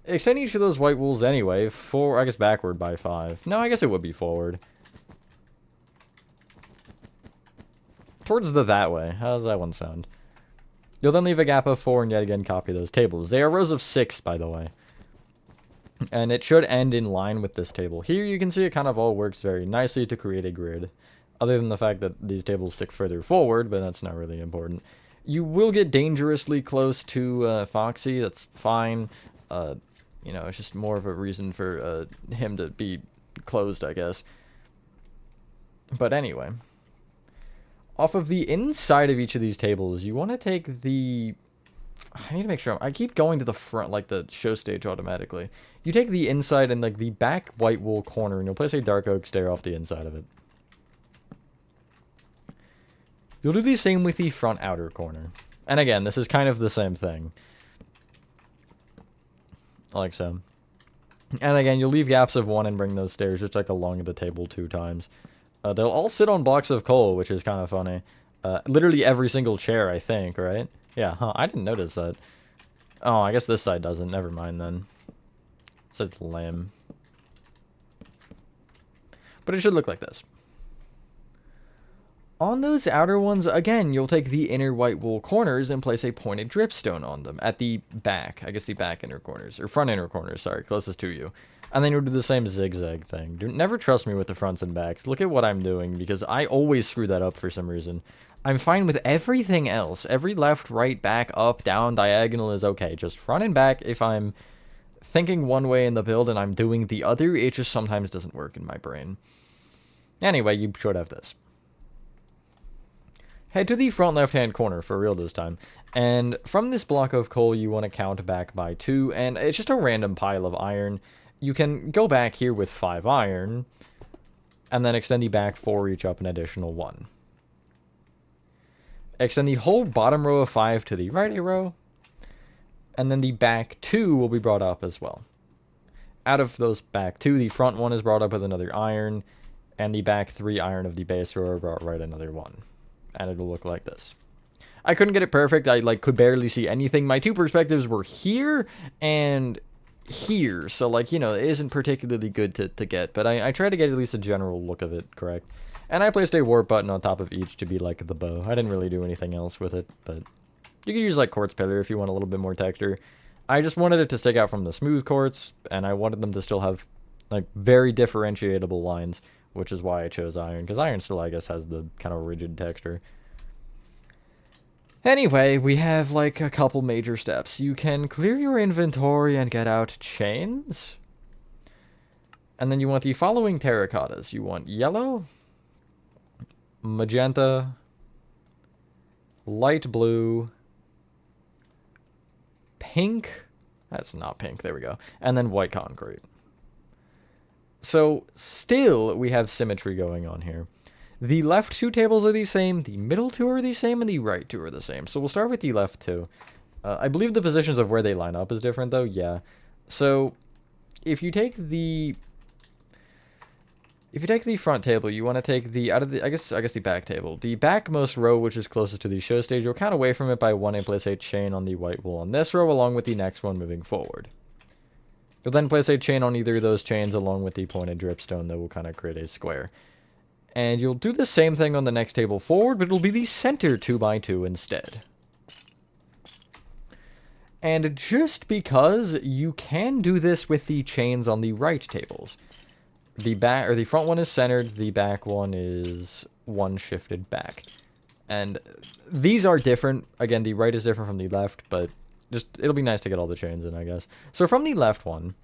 S1: Extend each of those white wools anyway, I guess backward by 5. No, I guess it would be forward. Towards the that way. How does that one sound? You'll then leave a gap of 4 and yet again copy those tables. They are rows of 6, by the way. And it should end in line with this table. Here you can see it kind of all works very nicely to create a grid. Other than the fact that these tables stick further forward, but that's not really important. You will get dangerously close to Foxy, that's fine. You know, it's just more of a reason for him to be closed, I guess. But anyway. Off of the inside of each of these tables, you want to take the... I need to make sure... I keep going to the front, like the show stage automatically. You take the inside and like the back white wool corner, and you'll place a dark oak stair off the inside of it. You'll do the same with the front outer corner. And again, this is kind of the same thing. Like so. And again, you'll leave gaps of 1 and bring those stairs just like along the table 2 times. They'll all sit on blocks of coal, which is kind of funny. Literally every single chair, I think, right? Yeah, huh, I didn't notice that. Oh, I guess this side doesn't. Never mind, then. It says lame. But it should look like this. On those outer ones, again, you'll take the inner white wool corners and place a pointed dripstone on them at the back. I guess the back inner corners, or front inner corners, sorry, closest to you. And then you'll do the same zigzag thing. Never trust me with the fronts and backs. Look at what I'm doing, because I always screw that up for some reason. I'm fine with everything else. Every left, right, back, up, down, diagonal is okay. Just front and back, if I'm thinking one way in the build and I'm doing the other, it just sometimes doesn't work in my brain. Anyway, you should have this. Head to the front left-hand corner, for real this time. And from this block of coal, you want to count back by 2, and it's just a random pile of iron. You can go back here with 5 iron, and then extend the back 4 each up an additional 1. Extend the whole bottom row of 5 to the right row, and then the back 2 will be brought up as well. Out of those back 2, the front 1 is brought up with another iron, and the back 3 iron of the base row are brought right another 1. And it'll look like this. I couldn't get it perfect. I could barely see anything. My 2 perspectives were here and here, so like, you know, it isn't particularly good to get, but I tried to get at least a general look of it correct. And I placed a warp button on top of each to be like the bow. I didn't really do anything else with it, but you could use like quartz pillar if you want a little bit more texture. I just wanted it to stick out from the smooth quartz, and I wanted them to still have like very differentiatable lines, which is why I chose iron, because iron still, I guess, has the kind of rigid texture. Anyway, we have like a couple major steps. You can clear your inventory and get out chains. And then you want the following terracottas. You want yellow, magenta, light blue, pink. That's not pink. There we go. And then white concrete. So still we have symmetry going on here. The left 2 tables are the same, the middle 2 are the same, and the right 2 are the same. So we'll start with the left 2. I believe the positions of where they line up is different, though. Yeah. So if you take the front table, you want to take the I guess the back table. The backmost row, which is closest to the show stage, you'll count away from it by 1 and place a chain on the white wool on this row, along with the next one moving forward. You'll then place a chain on either of those chains along with the pointed dripstone that will kind of create a square. And you'll do the same thing on the next table forward, but it'll be the center 2x2 instead. And just because, you can do this with the chains on the right tables. The front one is centered, the back one is 1 shifted back. And these are different. Again, the right is different from the left, but just it'll be nice to get all the chains in, I guess. So from the left one,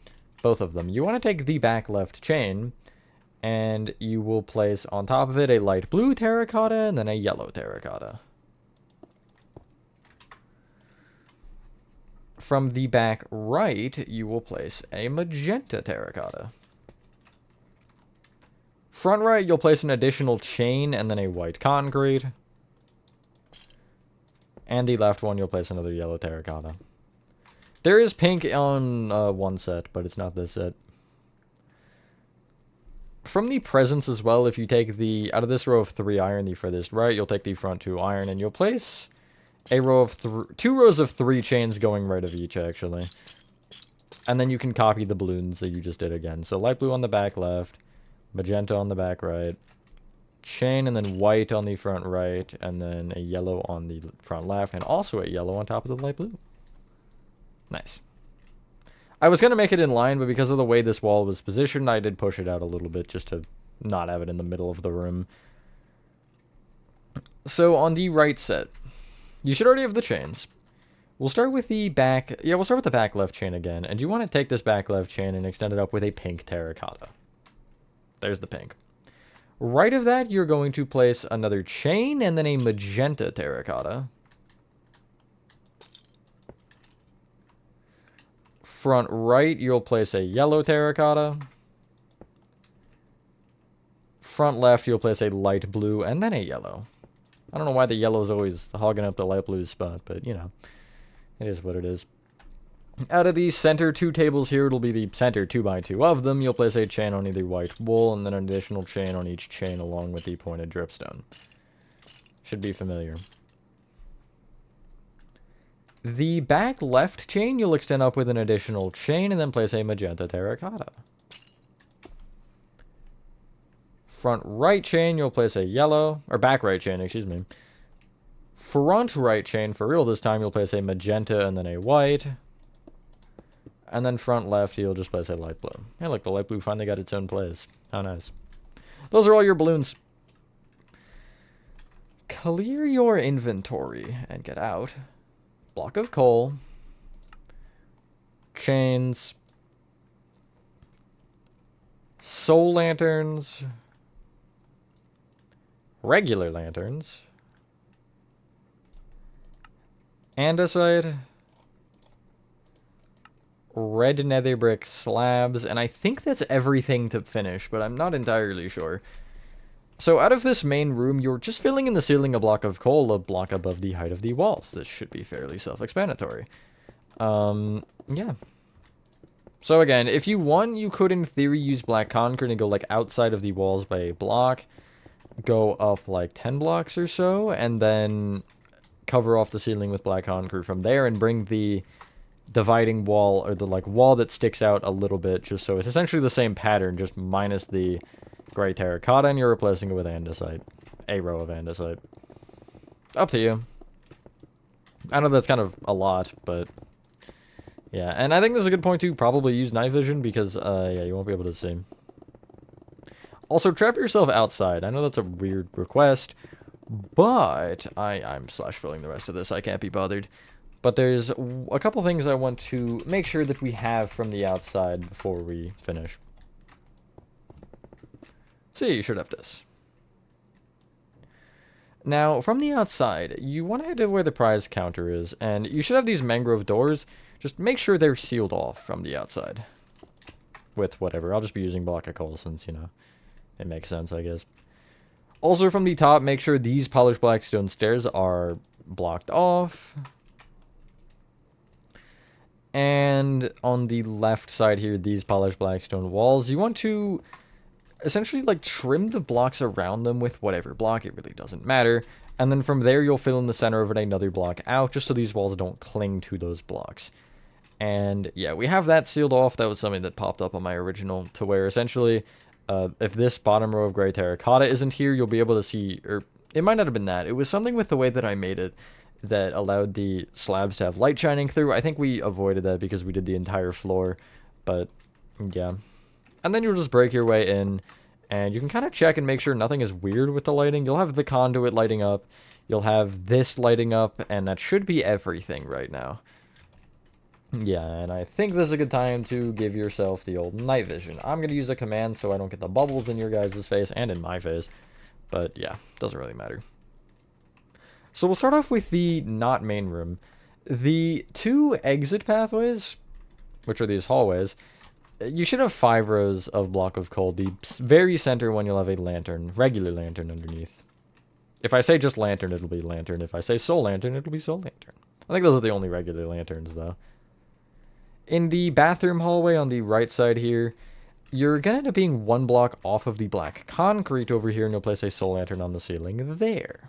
S1: both of them, you want to take the back left chain, and you will place on top of it a light blue terracotta and then a yellow terracotta. From the back right, you will place a magenta terracotta. Front right, you'll place an additional chain and then a white concrete. And the left one, you'll place another yellow terracotta. There is pink on one set, but it's not this set. From the presents as well, if you take the, out of this row of 3 iron, the furthest right, you'll take the front 2 iron, and you'll place a row of 2 rows of 3 chains going right of each, actually. And then you can copy the balloons that you just did again. So light blue on the back left, magenta on the back right, chain and then white on the front right, and then a yellow on the front left, and also a yellow on top of the light blue. Nice. I was going to make it in line, but because of the way this wall was positioned, I did push it out a little bit just to not have it in the middle of the room. So on the right set, you should already have the chains. We'll start with the back, we'll start with the back left chain again, and you want to take this back left chain and extend it up with a pink terracotta. There's the pink. Right of that, you're going to place another chain and then a magenta terracotta. Front right, you'll place a yellow terracotta. Front left, you'll place a light blue and then a yellow. I don't know why the yellow is always hogging up the light blue's spot, but, you know, it is what it is. Out of these center 2 tables here, it'll be the center 2x2 of them. You'll place a chain on either white wool and then an additional chain on each chain along with the pointed dripstone. Should be familiar. The back left chain, you'll extend up with an additional chain and then place a magenta terracotta. Front right chain, you'll place a yellow, or back right chain, excuse me. Front right chain, for real this time, you'll place a magenta and then a white. And then front left, you'll just place a light blue. Hey, look, the light blue finally got its own place. How nice. Those are all your balloons. Clear your inventory and get out. Block of coal. Chains. Soul lanterns. Regular lanterns. Andesite. Red nether brick slabs, and I think that's everything to finish, but I'm not entirely sure. So out of this main room, you're just filling in the ceiling a block of coal, a block above the height of the walls. This should be fairly self-explanatory. Yeah. So again, if you want, you could in theory use black concrete and go like outside of the walls by a block, go up like 10 blocks or so, and then cover off the ceiling with black concrete from there and bring the dividing wall, or the like wall that sticks out a little bit, just so it's essentially the same pattern, just minus the gray terracotta, and you're replacing it with andesite. A row of andesite. Up to you. I know that's kind of a lot, but yeah, and I think this is a good point to probably use night vision, because yeah, you won't be able to see. Also, trap yourself outside. I know that's a weird request, but I'm slash filling the rest of this. I can't be bothered. But there's a couple things I want to make sure that we have from the outside before we finish. So you should have this. Now, from the outside, you want to head to where the prize counter is, and you should have these mangrove doors. Just make sure they're sealed off from the outside. With whatever. I'll just be using block of coal since, you know, it makes sense, I guess. Also, from the top, make sure these polished black stone stairs are blocked off. And on the left side here, these polished black stone walls, you want to essentially like trim the blocks around them with whatever block, it really doesn't matter. And then from there, you'll fill in the center of it another block out, just so these walls don't cling to those blocks. And yeah, we have that sealed off. That was something that popped up on my original, to where essentially, if this bottom row of gray terracotta isn't here, you'll be able to see, or it might not have been that. It was something with the way that I made it that allowed the slabs to have light shining through. I think we avoided that because we did the entire floor, but yeah. And then you'll just break your way in, and you can kind of check and make sure nothing is weird with the lighting. You'll have the conduit lighting up, you'll have this lighting up, and that should be everything right now. Yeah, and I think this is a good time to give yourself the old night vision. I'm going to use a command so I don't get the bubbles in your guys' face and in my face, but yeah, doesn't really matter. So we'll start off with the not main room. The 2 exit pathways, which are these hallways, You should have 5 rows of block of coal. The very center one, you'll have a lantern, regular lantern underneath. If I say just lantern, it'll be lantern. If I say soul lantern, it'll be soul lantern. I think those are the only regular lanterns, though. In the bathroom hallway on the right side here, you're going to end up being 1 block off of the black concrete over here, and you'll place a soul lantern on the ceiling there.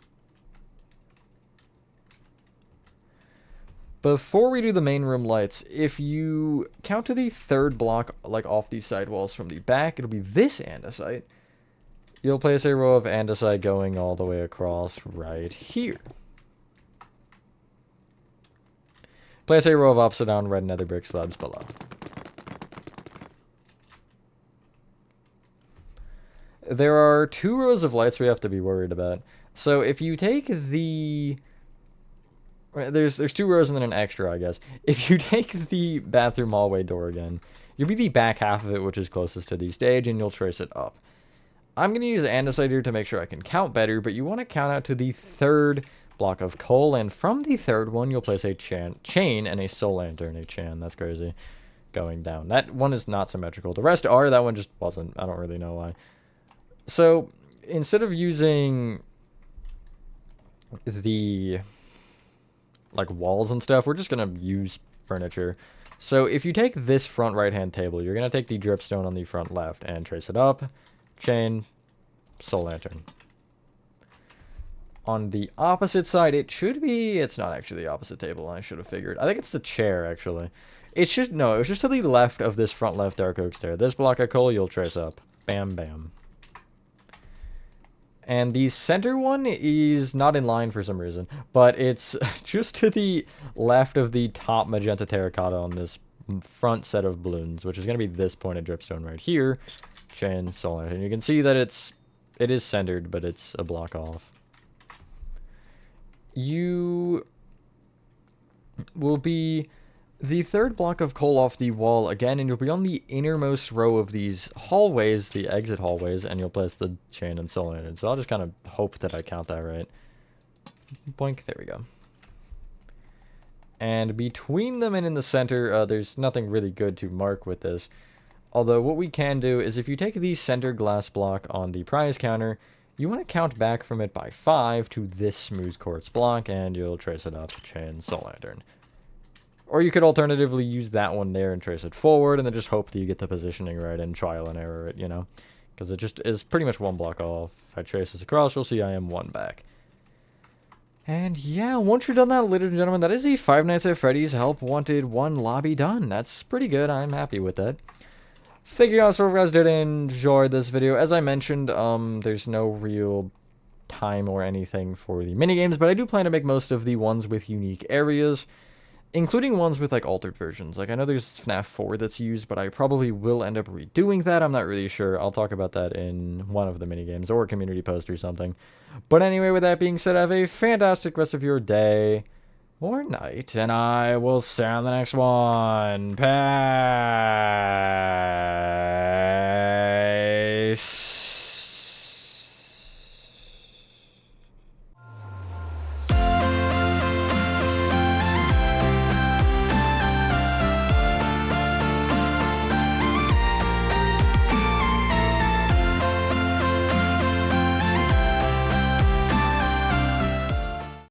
S1: Before we do the main room lights, if you count to the 3rd block, like off these side walls from the back, it'll be this andesite. You'll place a row of andesite going all the way across right here. Place a row of upside down red nether brick slabs below. There are 2 rows of lights we have to be worried about. So if you take the... There's 2 rows and then an extra, I guess. If you take the bathroom hallway door again, you'll be the back half of it, which is closest to the stage, and you'll trace it up. I'm going to use andesite here to make sure I can count better, but you want to count out to the 3rd block of coal, and from the 3rd one, you'll place a chain and a soul lantern. A chain, that's crazy. Going down. That one is not symmetrical. The rest are, that one just wasn't. I don't really know why. So, instead of using the... like walls and stuff, we're just gonna use furniture. So if you take this front right hand table, you're gonna take the dripstone on the front left and trace it up, chain, soul lantern. On the opposite side, it should be, it's not actually the opposite table, I should have figured. I think it's the chair actually. It's just, no, it's just to the left of this front left dark oak stair. This block of coal you'll trace up. Bam bam. And the center one is not in line for some reason, but it's just to the left of the top magenta terracotta on this front set of balloons, which is going to be this pointed dripstone right here. Chain, soul lantern. And you can see that it is centered, but it's a block off. You will be the 3rd block of coal off the wall again, and you'll be on the innermost row of these hallways, the exit hallways, and you'll place the chain and soul lantern. So I'll just kind of hope that I count that right. Boink, there we go. And between them and in the center, there's nothing really good to mark with this. Although what we can do is if you take the center glass block on the prize counter, you want to count back from it by 5 to this smooth quartz block, and you'll trace it up, chain, soul lantern. Or you could alternatively use that one there and trace it forward, and then just hope that you get the positioning right and trial and error it, you know? Because it just is pretty much 1 block off. If I trace this across, you'll see I am 1 back. And yeah, once you're done that, ladies and gentlemen, that is the Five Nights at Freddy's Help Wanted 1 lobby done. That's pretty good. I'm happy with that. Thank you guys for if you guys did enjoy this video. As I mentioned, there's no real time or anything for the minigames, but I do plan to make most of the ones with unique areas, including ones with, like, altered versions. Like, I know there's FNAF 4 that's used, but I probably will end up redoing that. I'm not really sure. I'll talk about that in one of the minigames or a community post or something. But anyway, with that being said, have a fantastic rest of your day or night, and I will see you on the next one. Peace.